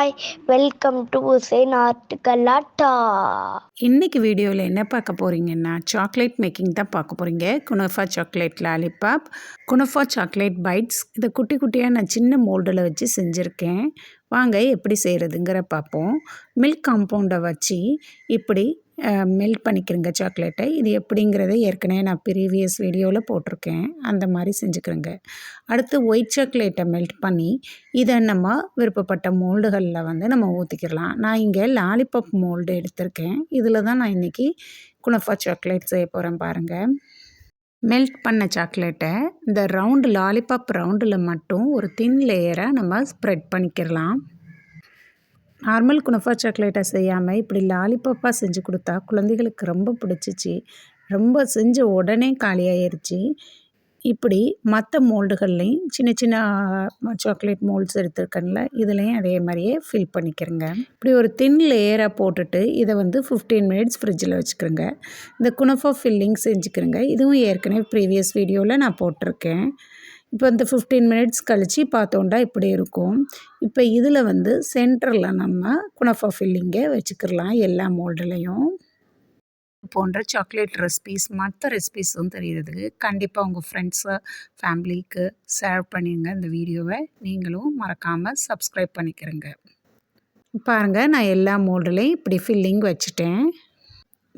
Hi, welcome to Hussain art Galatta. இன்னைக்கு வீடியோவில் என்ன பார்க்க போகிறீங்கன்னா சாக்லேட் மேக்கிங் தான் பார்க்க போகிறீங்க. குனஃபா சாக்லேட் லாலிபாப், குனஃபா சாக்லேட் பைட்ஸ். இதை குட்டி குட்டியாக நான் சின்ன மோல்டில் வச்சு செஞ்சுருக்கேன். வாங்க எப்படி செய்கிறதுங்கிற பார்ப்போம். மில்க் காம்பவுண்டை வச்சு இப்படி மெல்ட் பண்ணிக்கிறேங்க சாக்லேட்டை. இது எப்படிங்கிறத ஏற்கனவே நான் ப்ரீவியஸ் வீடியோவில் போட்டிருக்கேன். அந்த மாதிரி செஞ்சுக்கிறேங்க. அடுத்து ஒயிட் சாக்லேட்டை மெல்ட் பண்ணி இதை நம்ம விருப்பப்பட்ட மோல்டுகளில் நம்ம ஊற்றிக்கிடலாம். நான் இங்கே லாலிபாப் மோல்டு எடுத்திருக்கேன். இதில் தான் நான் இன்றைக்கி குனஃபா சாக்லேட் செய்ய போகிறேன் பாருங்கள். மெல்ட் பண்ண சாக்லேட்டை இந்த ரவுண்டு லாலிபாப் ரவுண்டில் மட்டும் ஒரு தின் லேயராக நம்ம ஸ்ப்ரெட் பண்ணிக்கிடலாம். நார்மல் குனஃபா சாக்லேட்டை செய்யாமல் இப்படி லாலிபாப்பாக செஞ்சு கொடுத்தா குழந்தைகளுக்கு ரொம்ப பிடிச்சிச்சு. ரொம்ப செஞ்ச உடனே காலியாகிருச்சு. இப்படி மற்ற மோல்டுகள்லையும் சின்ன சின்ன சாக்லேட் மோல்ட்ஸ் எடுத்துருக்கேன்ல, இதுலேயும் அதே மாதிரியே ஃபில் பண்ணிக்கிறேங்க. இப்படி ஒரு தின் லேயராக போட்டுட்டு இதை 15 மினிட்ஸ் ஃப்ரிட்ஜில் வச்சுக்கிறேங்க. இந்த குனஃபா ஃபில்லிங் செஞ்சுக்கிறேங்க. இதுவும் ஏற்கனவே ப்ரீவியஸ் வீடியோவில் நான் போட்டிருக்கேன். இப்போ இந்த 15 மினிட்ஸ் கழித்து பார்த்தோண்டா இப்படி இருக்கும். இப்போ இதில் சென்டரில் நம்ம குனஃபா ஃபில்லிங்கை வச்சுக்கிடலாம். எல்லா மோல்டுலேயும் போன்ற சாக்லேட் ரெசிபீஸ் மற்ற ரெசிபீஸும் தெரியுறதுக்கு கண்டிப்பாக உங்கள் ஃப்ரெண்ட்ஸு ஃபேமிலிக்கு ஷேர் பண்ணிடுங்க. இந்த வீடியோவை நீங்களும் மறக்காமல் சப்ஸ்கிரைப் பண்ணிக்கிறேங்க. பாருங்கள், நான் எல்லா மோல்டுலேயும் இப்படி ஃபில்லிங் வச்சுட்டேன்.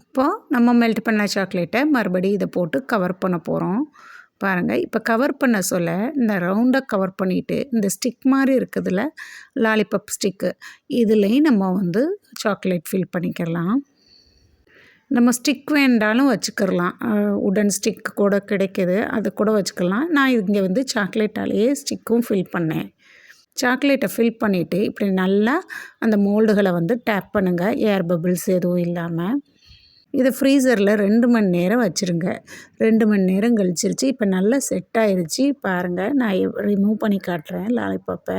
இப்போது நம்ம மெல்ட் பண்ண சாக்லேட்டை மறுபடியும் இதை போட்டு கவர் பண்ண போகிறோம். பாருங்கள், இப்போ கவர் பண்ண சொல்ல இந்த ரவுண்டை கவர் பண்ணிவிட்டு இந்த ஸ்டிக் மாதிரி இருக்குதுல லாலிபாப் ஸ்டிக்கு, இதுலேயும் நம்ம சாக்லேட் ஃபில் பண்ணிக்கலாம். நம்ம ஸ்டிக் வேண்டாலும் வச்சுக்கிடலாம். உடன் ஸ்டிக் கூட கிடைக்கிது, அது கூட வச்சுக்கலாம். நான் இங்கே சாக்லேட்டாலேயே ஸ்டிக்கும் ஃபில் பண்ணேன். சாக்லேட்டை ஃபில் பண்ணிவிட்டு இப்படி நல்லா அந்த மோல்டுகளை டேப் பண்ணுங்கள், ஏர் பபிள்ஸ் எதுவும் இல்லாமல். இதை ஃப்ரீசரில் 2 மணி நேரம் வச்சுருங்க. 2 மணி நேரம் கழிச்சிருச்சு. இப்போ நல்லா செட் ஆகிருச்சு. பாருங்கள், நான் ரிமூவ் பண்ணி காட்டுறேன் லாலிபாப்பை.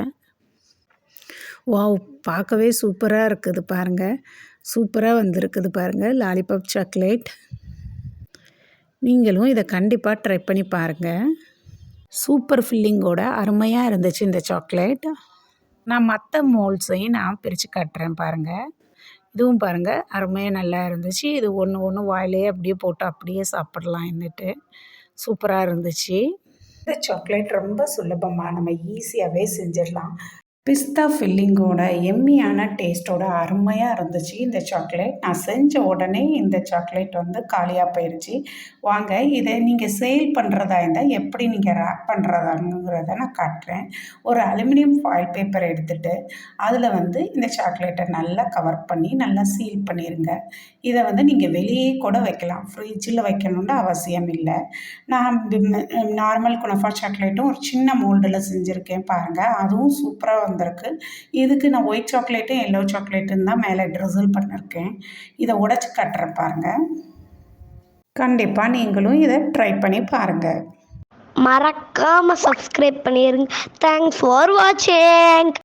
வாவ், பார்க்கவே சூப்பராக இருக்குது பாருங்கள். சூப்பராக வந்திருக்குது பாருங்கள் லாலிபாப் சாக்லேட். நீங்களும் இதை கண்டிப்பாக ட்ரை பண்ணி பாருங்கள். சூப்பர் ஃபில்லிங்கோட அருமையாக இருந்துச்சு இந்த சாக்லேட். நான் மற்ற மோல்ட்ஸையும் நான் பிரித்து காட்டுறேன் பாருங்கள். இதுவும் பாருங்கள், அருமையாக நல்லா இருந்துச்சு. இது ஒன்று வாயிலே அப்படியே போட்டு அப்படியே சாப்பிடலாம். என்னட்டு சூப்பராக இருந்துச்சு. இந்த சாக்லேட் ரொம்ப சுலபமாக நம்ம ஈஸியாகவே செஞ்சிடலாம். பிஸ்தா ஃபில்லிங்கோட எம்மியான டேஸ்ட்டோட அருமையாக இருந்துச்சு இந்த சாக்லேட். நான் செஞ்ச உடனே இந்த சாக்லேட் காலியாக போயிடுச்சு. வாங்க, இதை நீங்கள் சேல் பண்ணுறதா இருந்தால் எப்படி நீங்கள் ரேப் பண்ணுறதாங்கிறத நான் காட்டுறேன். ஒரு அலுமினியம் ஃபாயில் பேப்பர் எடுத்துகிட்டு அதில் இந்த சாக்லேட்டை நல்லா கவர் பண்ணி நல்லா சீல் பண்ணிடுங்க. இதை நீங்கள் வெளியே கூட வைக்கலாம், ஃப்ரிட்ஜில் வைக்கணுன்ற அவசியம் இல்லை. நான் நார்மல் குனஃபா சாக்லேட்டும் ஒரு சின்ன மோல்டில் செஞ்சுருக்கேன் பாருங்கள். அதுவும் சூப்பராக வந்திருக்கு. இதுக்கு நான் ஒயிட் சாக்லேட்டும் எல்லோ சாக்லேட்டும் தான் மேலே ட்ரிசில் பண்ணியிருக்கேன். இதை உடைச்சி கட்டுறேன் பாருங்கள். கண்டிப்பாக நீங்களும் இதை ட்ரை பண்ணி பாருங்கள். மறக்காமல் சப்ஸ்கிரைப் பண்ணிடுங்க. தேங்க்ஸ் ஃபார் வாட்சிங்.